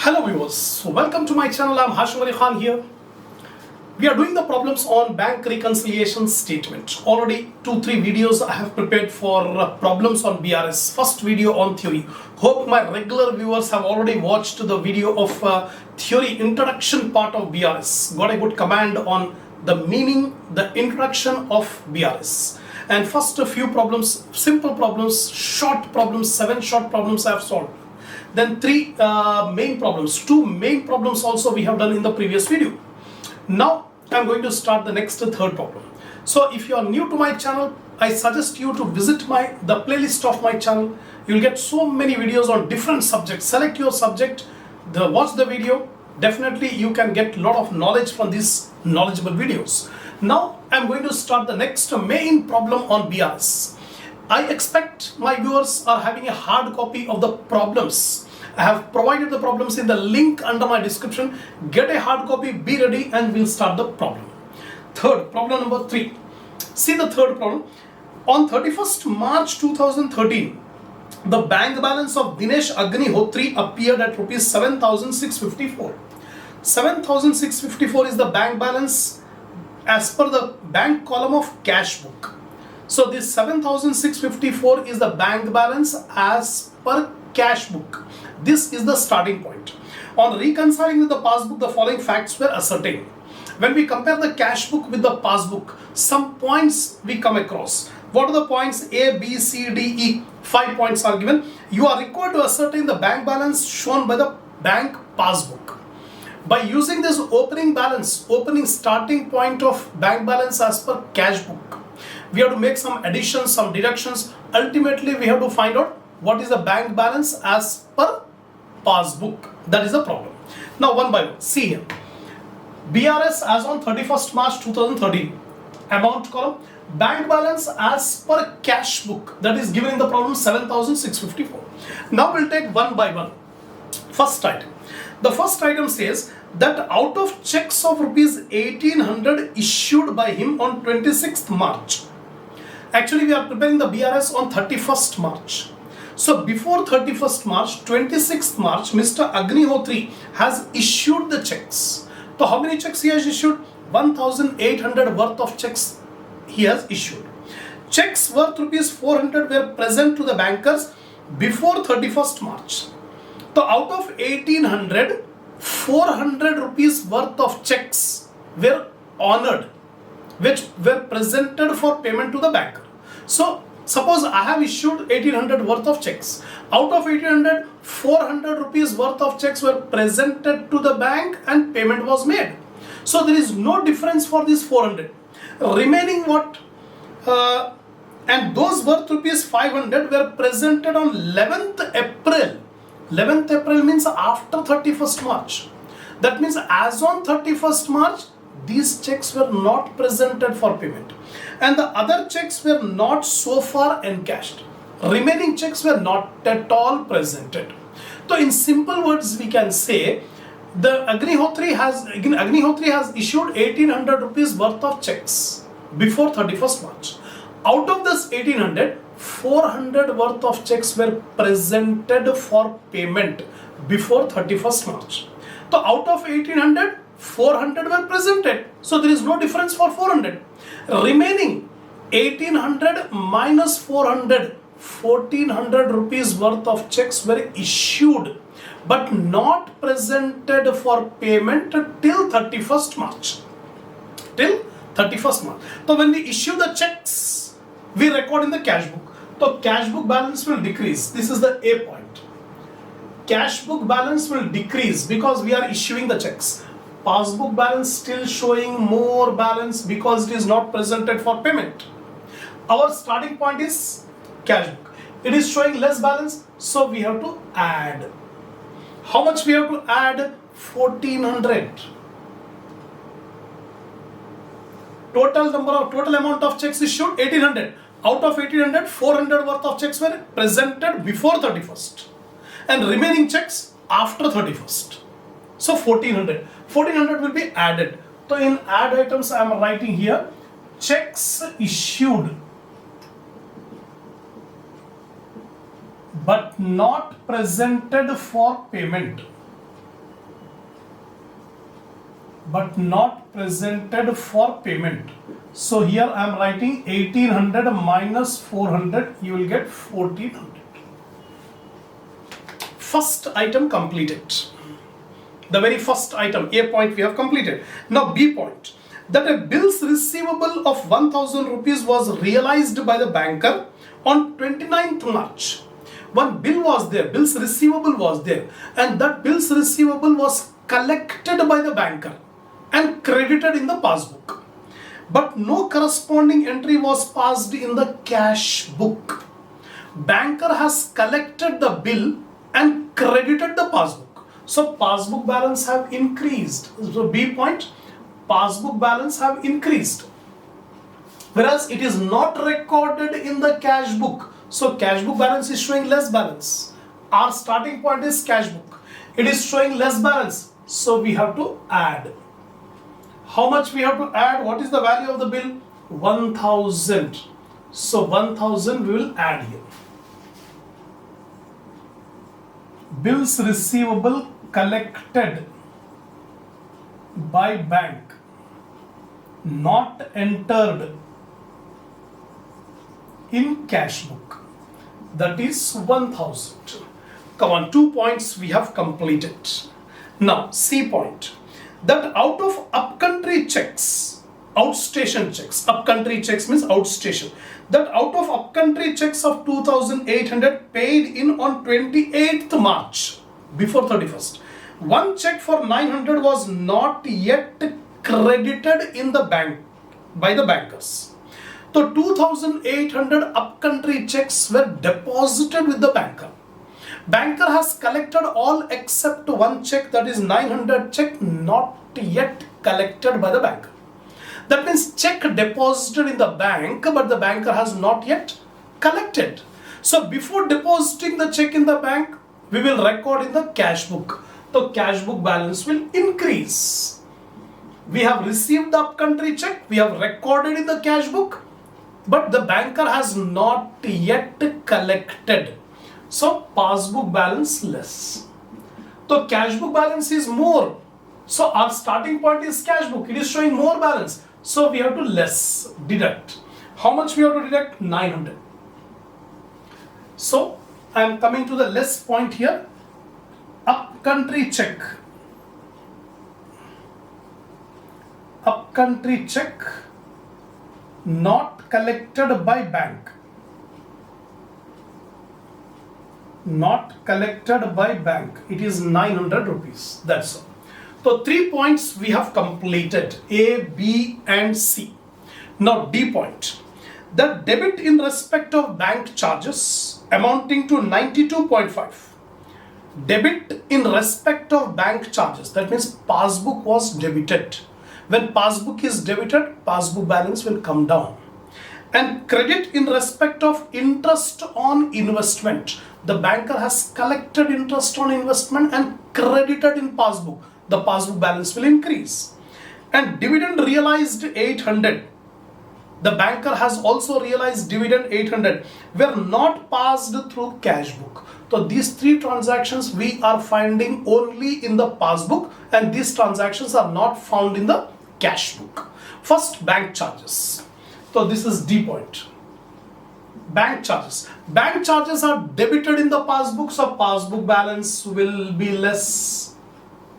Hello viewers, so welcome to my channel. I'm Hashim Ali Khan here. We are doing the problems on bank reconciliation statement. Already 2-3 videos I have prepared for problems on BRS. First video on theory. Hope my regular viewers have already watched the video of theory introduction part of BRS. Got a good command on the meaning, the introduction of BRS. And first a few problems, simple problems, short problems, 7 short problems I have solved. Then 3 main problems, 2 main problems also we have done in the previous video. Now I'm going to start the next third problem. So if you are new to my channel, I suggest you to visit the playlist of my channel. You'll get so many videos on different subjects. Select your subject, watch the video. Definitely you can get a lot of knowledge from these knowledgeable videos. Now I'm going to start the next main problem on BRS. I expect my viewers are having a hard copy of the problems. I have provided the problems in the link under my description. Get a hard copy, be ready, and we'll start the problem. Third, problem number 3. See the third problem. On 31st March 2013, the bank balance of Dinesh Agnihotri appeared at rupees 7,654. 7,654 is the bank balance as per the bank column of cash book. So this 7,654 is the bank balance as per cash book. This is the starting point. On reconciling with the passbook, the following facts were ascertained. When we compare the cash book with the passbook, some points we come across. What are the points? A, B, C, D, E. 5 points are given. You are required to ascertain the bank balance shown by the bank passbook. By using this opening balance, opening starting point of bank balance as per cash book, we have to make some additions, some deductions. Ultimately, we have to find out what is the bank balance as per passbook. That is the problem. Now, one by one, see here. BRS as on 31st March 2013, amount column, bank balance as per cash book, that is given in the problem 7,654. Now, we'll take one by one. First item. The first item says that out of checks of rupees 1,800 issued by him on 26th March. Actually, we are preparing the BRS on 31st March. So before 31st March, 26th March, Mr. Agnihotri has issued the checks. So how many checks he has issued? 1,800 worth of checks he has issued. Checks worth rupees 400 were present to the bankers before 31st March. So out of 1,800, 400 rupees worth of checks were honored, which were presented for payment to the banker. So suppose I have issued 1,800 worth of checks. Out of 1,800, 400 rupees worth of checks were presented to the bank and payment was made. So there is no difference for this 400. Remaining what? And those worth rupees 500 were presented on 11th April. 11th April means after 31st March. That means as on 31st March, these checks were not presented for payment. And the other checks were not so far encashed. Remaining checks were not at all presented. So in simple words, we can say the Agnihotri has issued 1,800 rupees worth of checks before 31st March. Out of this 1,800, 400 worth of checks were presented for payment before 31st March. So out of 1,800, 400 were presented. So there is no difference for 400. Remaining 1,800 minus 400, 1,400 rupees worth of checks were issued but not presented for payment till 31st March. Till 31st March. So when we issue the checks, we record in the cash book. So cash book balance will decrease. This is the A point. Cash book balance will decrease because we are issuing the checks. Passbook balance still showing more balance because it is not presented for payment. Our starting point is cash book. It is showing less balance, so we have to add. How much we have to add? 1,400. Total amount of checks issued 1,800. Out of 1,800, 400 worth of checks were presented before 31st and remaining checks after 31st. So 1,400. 1,400 will be added. So in add items, I am writing here checks issued but not presented for payment. but not presented for payment. So here I am writing 1800 minus 400, you will get 1400. First item completed. The very first item, A point, we have completed. Now B point, that a bills receivable of 1000 rupees was realized by the banker on 29th March. One bill was there, bills receivable was there, and that bills receivable was collected by the banker and credited in the passbook. But no corresponding entry was passed in the cash book. Banker has collected the bill and credited the passbook. So passbook balance have increased. So B point, passbook balance have increased. Whereas it is not recorded in the cash book. So cash book balance is showing less balance. Our starting point is cash book. It is showing less balance. So we have to add. How much we have to add? What is the value of the bill? 1000. So 1000 we will add here. Bills receivable collected by bank, not entered in cash book. That is 1000. Come on, 2 points we have completed. Now C point, that out of upcountry checks, outstation checks, upcountry checks means outstation, that out of upcountry checks of 2800 paid in on 28th March before 31st, one check for 900 was not yet credited in the bank by the bankers. So 2800 upcountry checks were deposited with the banker. Banker has collected all except one check, that is 900 check, not yet collected by the banker. That means check deposited in the bank, but the banker has not yet collected. So before depositing the check in the bank, we will record in the cash book. The cash book balance will increase. We have received the upcountry check, we have recorded in the cash book, but the banker has not yet collected. So passbook balance less. So cash book balance is more. So our starting point is cash book. It is showing more balance. So we have to less deduct. How much we have to deduct? 900. So I am coming to the less point here. Upcountry check. Upcountry check not collected by bank. Not collected by bank. It is 900 rupees. That's all. So 3 points we have completed, A, B and C. Now D point, the debit in respect of bank charges amounting to 92.5. Debit in respect of bank charges, that means passbook was debited. When passbook is debited, passbook balance will come down. And credit in respect of interest on investment. The banker has collected interest on investment and credited in passbook. The passbook balance will increase. And dividend realized 800. The banker has also realized dividend 800 were not passed through cash book. So these three transactions we are finding only in the passbook, and these transactions are not found in the cash book. First, bank charges. So this is D point. Bank charges. Bank charges are debited in the passbook, so passbook balance will be less.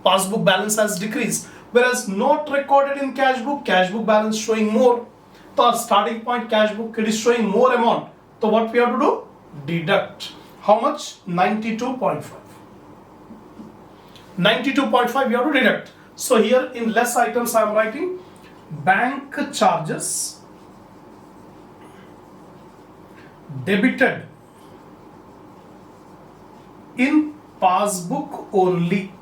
Passbook balance has decreased, whereas not recorded in cash book balance showing more. So our starting point cash book, it is showing more amount. So what we have to do? Deduct. How much? 92.5. 92.5 we have to deduct. So here in less items I am writing bank charges debited in passbook only.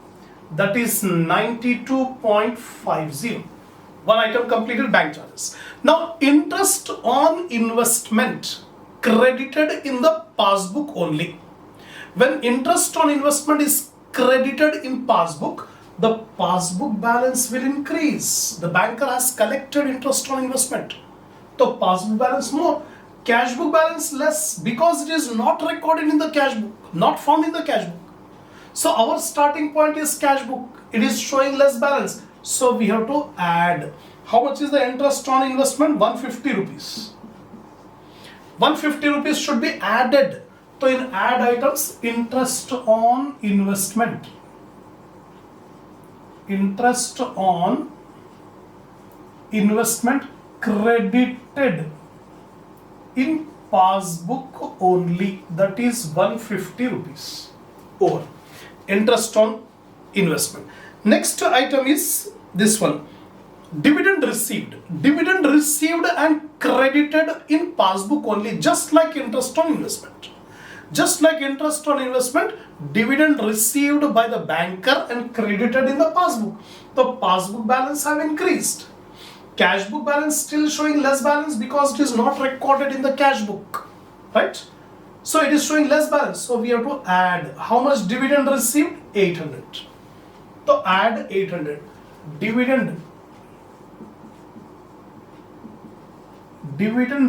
That is 92.50. One item completed, bank charges. Now interest on investment credited in the passbook only. When interest on investment is credited in passbook, the passbook balance will increase. The banker has collected interest on investment. So passbook balance more, cash book balance less, because it is not recorded in the cash book, not found in the cash book. So our starting point is cash book. It is showing less balance. So we have to add. How much is the interest on investment? 150 rupees. 150 rupees should be added. So in add items, interest on investment. Interest on investment credited in passbook only, that is 150 rupees over interest on investment. Next item is this one, dividend received. Dividend received and credited in passbook only, just like interest on investment. Just like interest on investment, dividend received by the banker and credited in the passbook. The passbook balance have increased. Cash book balance still showing less balance because it is not recorded in the cash book, right? So it is showing less balance. So we have to add. How much dividend received? 800. So add 800. Dividend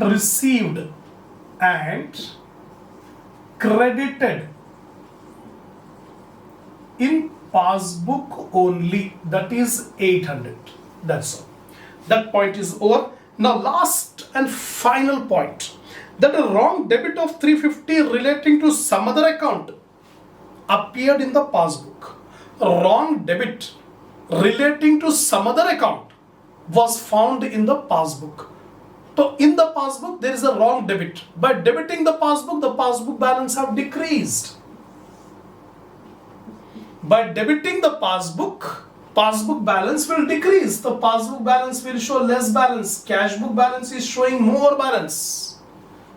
received and credited in passbook only, that is 800. That's all. That point is over. Now last and final point, that a wrong debit of 350 relating to some other account appeared in the passbook. A wrong debit relating to some other account was found in the passbook. So in the passbook there is a wrong debit. By debiting the passbook balance have decreased. By debiting the passbook balance will decrease. The passbook balance will show less balance. Cash book balance is showing more balance.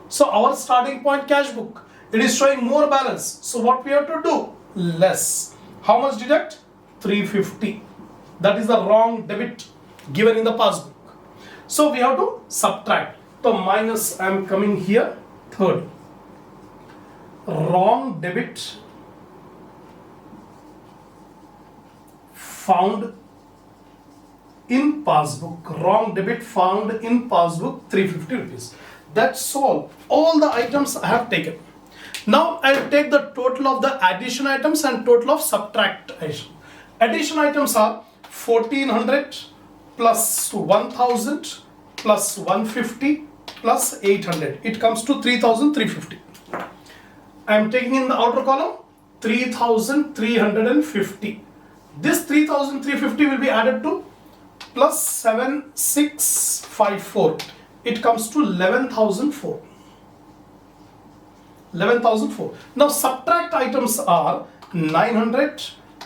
So our starting point cash book, it is showing more balance. So what we have to do? Less. How much deduct? 350. That is the wrong debit given in the passbook. So we have to subtract. So minus, I am coming here, third. Wrong debit found in passbook. Wrong debit found in passbook, 350 rupees. That's all. All the items I have taken. Now I will take the total of the addition items and total of subtract items. Addition items are 1400 plus 1000 plus 150 plus 800. It comes to 3350. I am taking in the outer column 3350. This 3350 will be added to plus 7654. It comes to 11,004. 11,004. Now subtract items are 900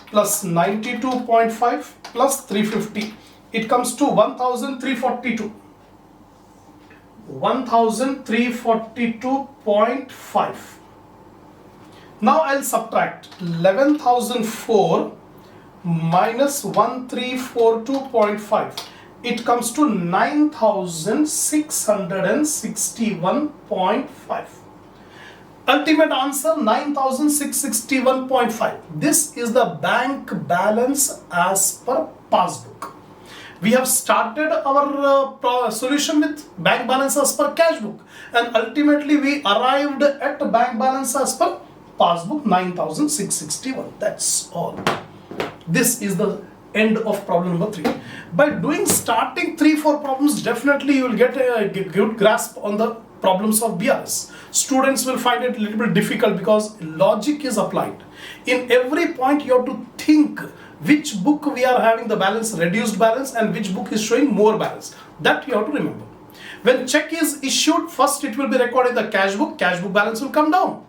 plus 92.5 plus 350. It comes to 1,342. 1,342.5. Now I'll subtract 11,004 minus 1,342.5. It comes to 9,661.5. Ultimate answer 9,661.5. This is the bank balance as per passbook. We have started our solution with bank balance as per cash book, and ultimately we arrived at bank balance as per passbook 9,661. That's all. This is the end of problem number 3. By doing starting 3-4 problems, definitely you will get a good grasp on the problems of BRS. Students will find it a little bit difficult because logic is applied. In every point you have to think which book we are having the balance, reduced balance, and which book is showing more balance. That you have to remember. When check is issued, first it will be recorded in the cash book balance will come down.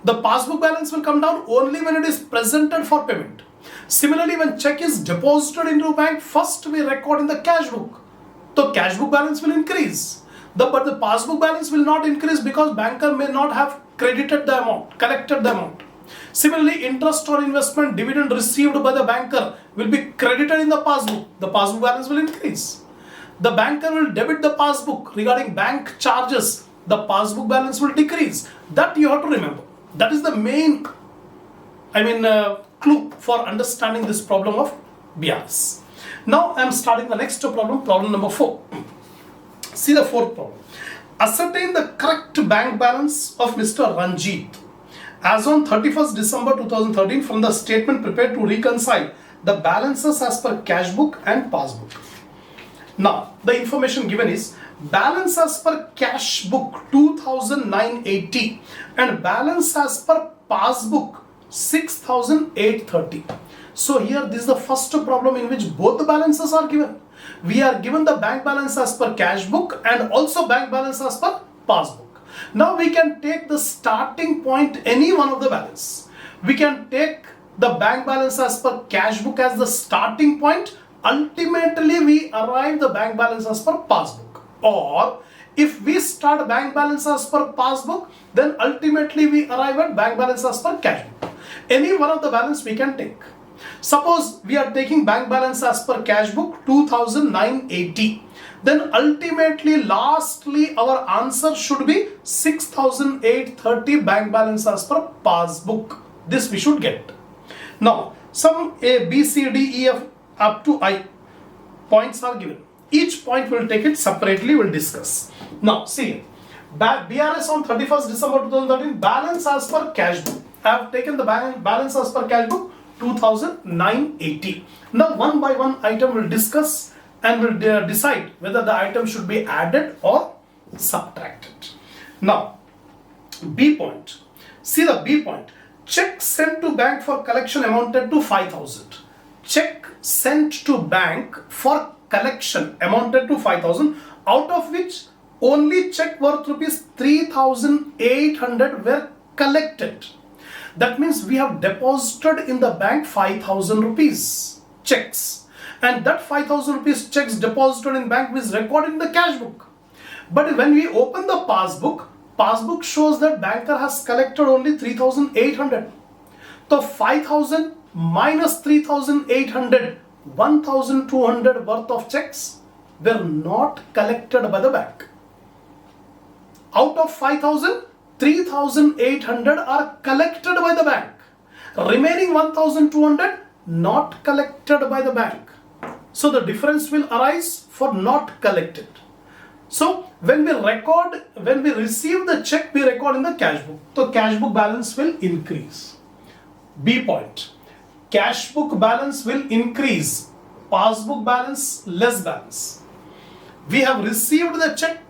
The passbook balance will come down only when it is presented for payment. Similarly, when check is deposited into a bank, first we record in the cash book. The cash book balance will increase. But the passbook balance will not increase because banker may not have credited the amount, collected the amount. Similarly, interest on investment, dividend received by the banker will be credited in the passbook. The passbook balance will increase. The banker will debit the passbook regarding bank charges. The passbook balance will decrease. That you have to remember. That is the main, clue for understanding this problem of BRS. Now I am starting the next problem, problem number 4. See the fourth problem. Ascertain the correct bank balance of Mr. Ranjit as on 31st December 2013 from the statement prepared to reconcile the balances as per cash book and passbook. Now, the information given is balance as per cash book 2,980 and balance as per passbook 6,830. So here this is the first problem in which both the balances are given. We are given the bank balance as per cash book and also bank balance as per passbook. Now we can take the starting point any one of the balance. We can take the bank balance as per cash book as the starting point. Ultimately we arrive the bank balance as per passbook. Or if we start bank balance as per passbook, then ultimately we arrive at bank balance as per cash book. Any one of the balance we can take. Suppose we are taking bank balance as per cash book 2,980. Then ultimately, lastly, our answer should be 6,830 bank balance as per passbook. This we should get. Now, some A, B, C, D, E, F up to I points are given. Each point will take it separately, we'll discuss. Now, see, BRS on 31st December 2013, balance as per cash book. I have taken the balance as per cash book 2,980. Now, one by one item we'll discuss and we'll decide whether the item should be added or subtracted. Now, B point. See the B point. Check sent to bank for collection amounted to 5,000. Check sent to bank for collection amounted to 5,000, out of which only check worth rupees 3,800 were collected. That means we have deposited in the bank 5,000 rupees checks, and that 5,000 rupees checks deposited in bank is recorded in the cash book. But when we open the passbook shows that banker has collected only 3,800. So 5,000 minus 3,800, 1,200 worth of checks were not collected by the bank. Out of 5,000, 3,800 are collected by the bank. Remaining 1,200 not collected by the bank. So the difference will arise for not collected. So when we receive the check, we record in the cash book. So cash book balance will increase. B point. Cash book balance will increase. Passbook balance, less balance. We have received the check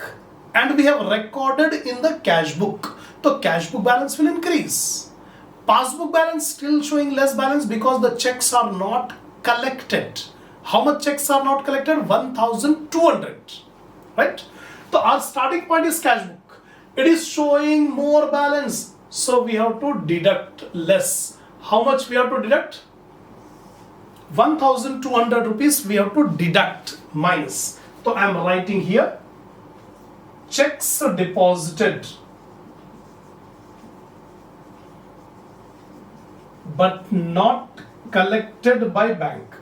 and we have recorded in the cash book. So cash book balance will increase. Passbook balance still showing less balance because the checks are not collected. How much checks are not collected? 1,200. Right? So our starting point is cash book. It is showing more balance. So we have to deduct less. How much we have to deduct? 1,200 rupees we have to deduct minus. So I am writing here, checks deposited but not collected by bank.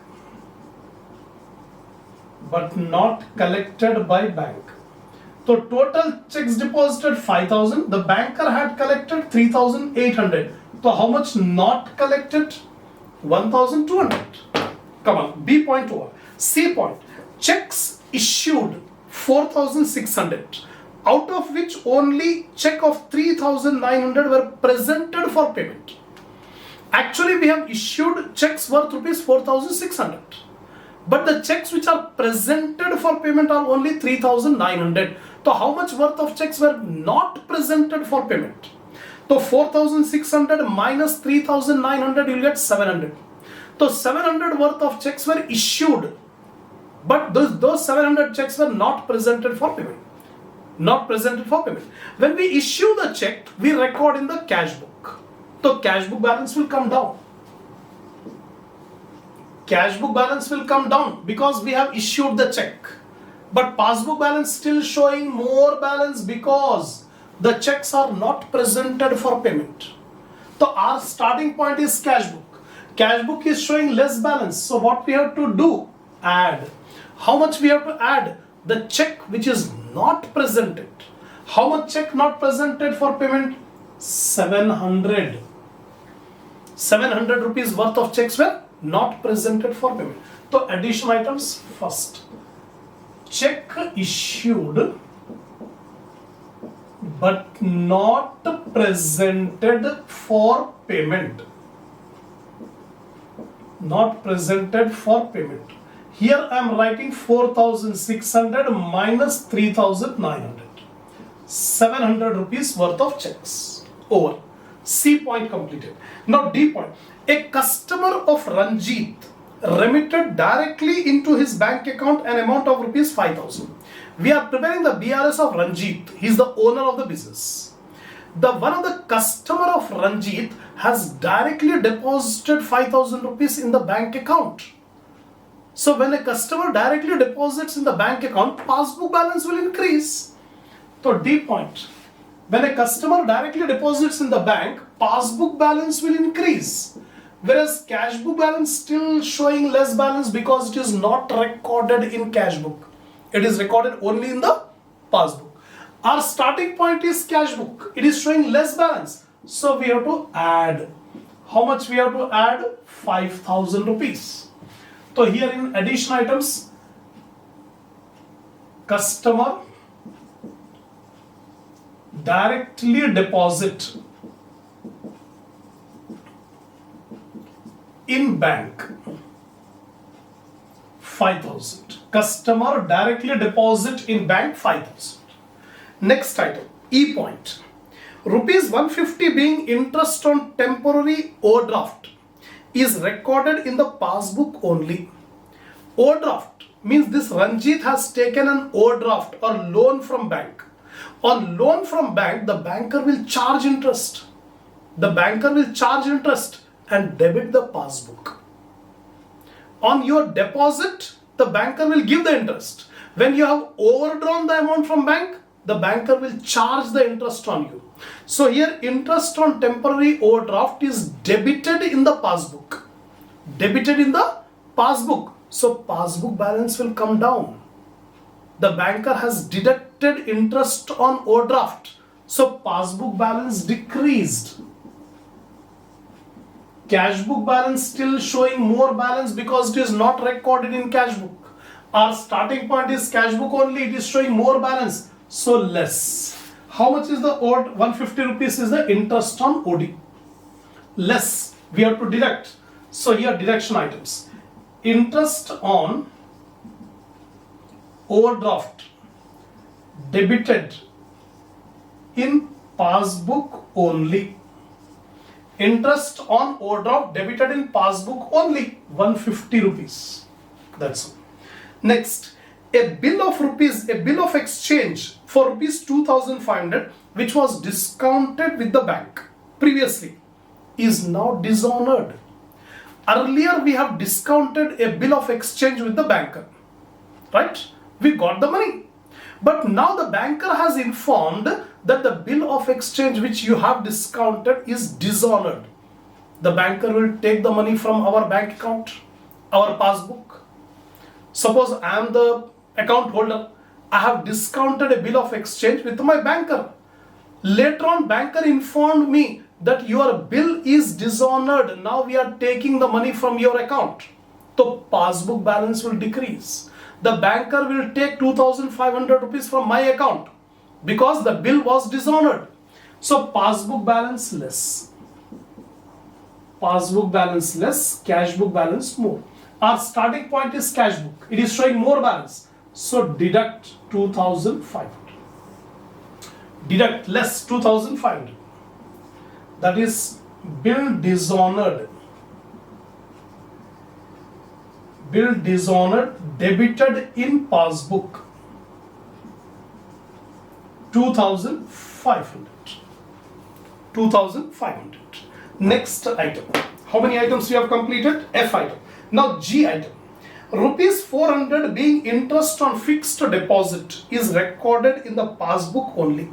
But not collected by bank. So total checks deposited 5,000. The banker had collected 3,800. So how much not collected? 1,200. Come on, B point over. C point. Checks issued 4,600. Out of which only check of 3,900 were presented for payment. Actually, we have issued checks worth rupees 4,600. But the checks which are presented for payment are only 3,900. So how much worth of checks were not presented for payment? So 4,600 minus 3,900, you will get 700. So 700 worth of checks were issued, but those 700 checks were not presented for payment. Not presented for payment. When we issue the check, we record in the cash book. So cash book balance will come down. Cash book balance will come down because we have issued the check. But passbook balance still showing more balance because the checks are not presented for payment. So our starting point is cash book. Cash book is showing less balance. So what we have to do? Add. How much we have to add? The check which is not presented. How much check not presented for payment? 700. 700 rupees worth of checks were not presented for payment. So addition items first. Check issued but not presented for payment. not presented for payment. Here I am writing 4,600 minus 3,900. 700 rupees worth of checks. Over. C point completed. Now D point. A customer of Ranjit remitted directly into his bank account an amount of rupees 5,000. We are preparing the BRS of Ranjit. He is the owner of the business. One of the customer of Ranjit has directly deposited 5,000 rupees in the bank account. So when a customer directly deposits in the bank account, passbook balance will increase. So D point. When a customer directly deposits in the bank, passbook balance will increase. Whereas cash book balance still showing less balance because it is not recorded in cash book. It is recorded only in the passbook. Our starting point is cash book. It is showing less balance. So we have to add. How much we have to add? 5,000 rupees. So here in addition items, customer directly deposit in bank 5,000. Customer directly deposit in bank 5,000. Next item, E point. Rupees 150 being interest on temporary overdraft is recorded in the passbook only. Overdraft means this Ranjit has taken an overdraft or loan from bank. On loan from bank, the banker will charge interest. The banker will charge interest and debit the passbook. On your deposit, the banker will give the interest. When you have overdrawn the amount from bank, the banker will charge the interest on you. So here interest on temporary overdraft is debited in the passbook. Debited in the passbook. So passbook balance will come down. The banker has deducted interest on overdraft. So passbook balance decreased. Cash book balance still showing more balance because it is not recorded in cash book. Our starting point is cash book only. It is showing more balance. So less. How much is the odd? 150 rupees is the interest on OD. Less. We have to deduct. So here deduction items. Interest on overdraft debited in passbook only. Interest on overdraft debited in passbook only 150 rupees. That's all. Next, a bill of exchange for rupees 2,500 which was discounted with the bank previously is now dishonored. Earlier we have discounted a bill of exchange with the banker, right? We got the money. But now the banker has informed that the bill of exchange which you have discounted is dishonored. The banker will take the money from our bank account, our passbook. Suppose I am the account holder. I have discounted a bill of exchange with my banker. Later on, banker informed me that your bill is dishonored. Now we are taking the money from your account. So passbook balance will decrease. The banker will take 2,500 rupees from my account because the bill was dishonored. So passbook balance less. Passbook balance less, cash book balance more. Our starting point is cash book. It is showing more balance. So deduct 2,500. Deduct less 2,500. That is bill dishonored. Bill dishonored debited in passbook 2,500. 2,500. Next item. How many items we have completed? F item. Now G item. Rupees 400 being interest on fixed deposit is recorded in the passbook only.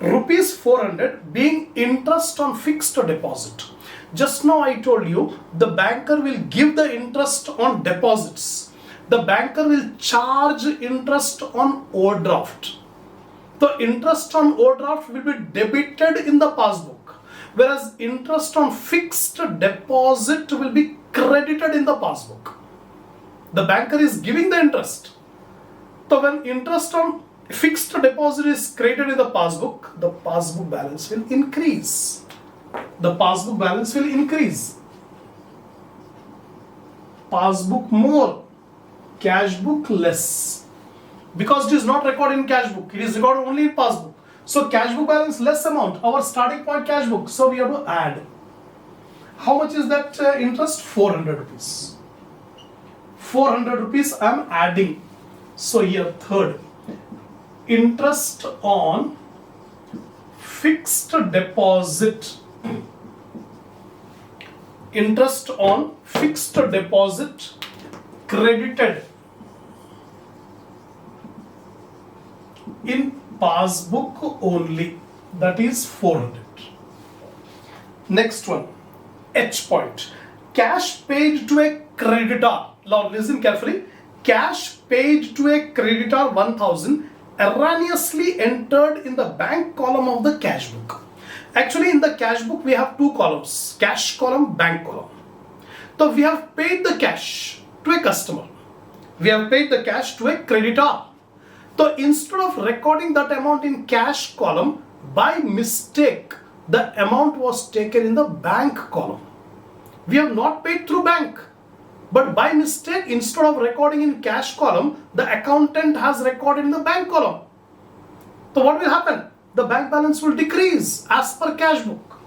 Rupees 400 being interest on fixed deposit. Just now I told you the banker will give the interest on deposits. The banker will charge interest on overdraft. The interest on overdraft will be debited in the passbook, whereas interest on fixed deposit will be credited in the passbook. The banker is giving the interest. So when interest on fixed deposit is credited in the passbook balance will increase. The passbook balance will increase. passbook more, cash book less. Because it is not recorded in cash book, it is recorded only in passbook. So cash book balance less amount, our starting point cash book. So we have to add. How much is that interest? 400 rupees. 400 rupees I am adding. So here third, interest on fixed deposit. Interest on fixed deposit credited in passbook only, that is 400. Next one, H point, cash paid to a creditor. Now listen carefully. Cash paid to a creditor 1000 erroneously entered in the bank column of the cash book. Actually in the cash book we have two columns, cash column, bank column. So we have paid the cash to a customer. We have paid the cash to a creditor. So instead of recording that amount in cash column, by mistake the amount was taken in the bank column. We have not paid through bank, but by mistake instead of recording in cash column, the accountant has recorded in the bank column. So what will happen? The bank balance will decrease as per cash book.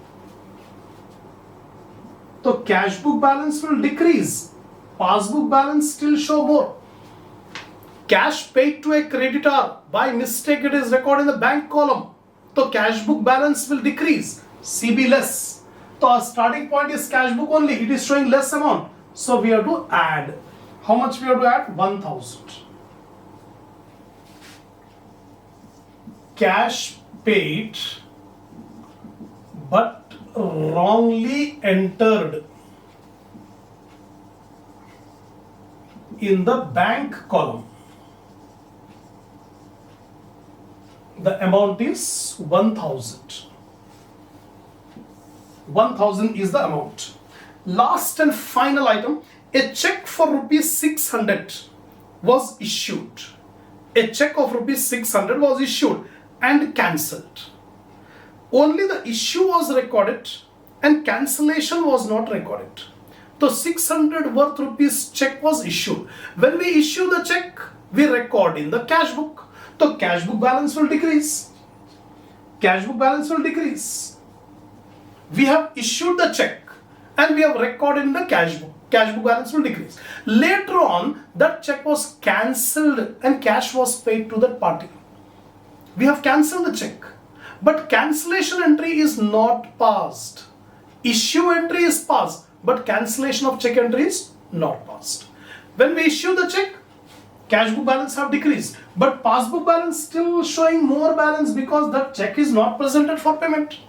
So cash book balance will decrease, passbook balance still show more. Cash paid to a creditor, by mistake it is recorded in the bank column. So cash book balance will decrease, CB less. So our starting point is cash book only, it is showing less amount. So we have to add. How much we have to add? 1000. Cash paid but wrongly entered in the bank column. The amount is 1000. 1000 is the amount. Last and final item, a check for rupees 600 was issued. A check of rupees 600 was issued and cancelled. Only the issue was recorded and cancellation was not recorded. So 600 worth rupees check was issued. When we issue the check, we record in the cash book. So cash book balance will decrease. Cash book balance will decrease. We have issued the check and we have recorded in the cash book. Cash book balance will decrease. Later on, that check was cancelled and cash was paid to that party. We have cancelled the check, but cancellation entry is not passed. Issue entry is passed, but cancellation of check entry is not passed. When we issue the check, cash book balance have decreased, but passbook balance still showing more balance because the check is not presented for payment.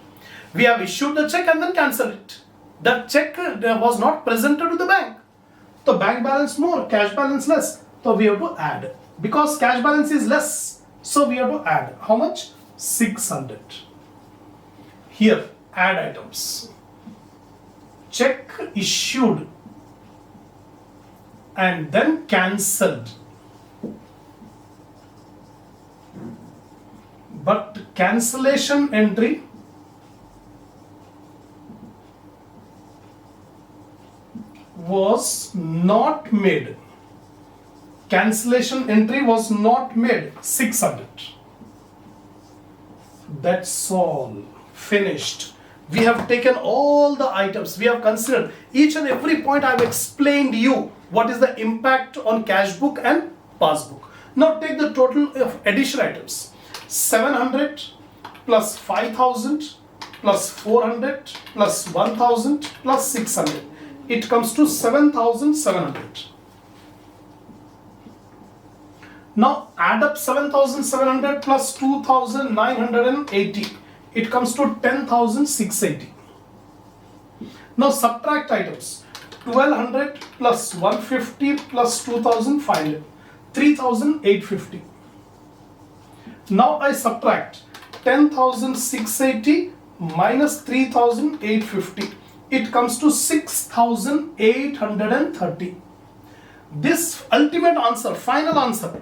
We have issued the check and then cancelled it. That check was not presented to the bank. So bank balance more, cash balance less. So we have to add. Because cash balance is less, so we have to add. How much? 600. Here, add items. Check issued and then cancelled. But cancellation entry was not made. Cancellation entry was not made. 600. That's all. Finished. We have taken all the items. We have considered each and every point. I have explained you what is the impact on cash book and passbook. Now take the total of addition items. 700 plus 5000 plus 400 plus 1000 plus 600. It comes to 7700. Now add up 7700 plus 2980. It comes to 10680. Now subtract items. 1200 plus 150 plus 2500. 3850. Now I subtract 10,680 minus 3,850. It comes to 6,830. This ultimate answer, final answer,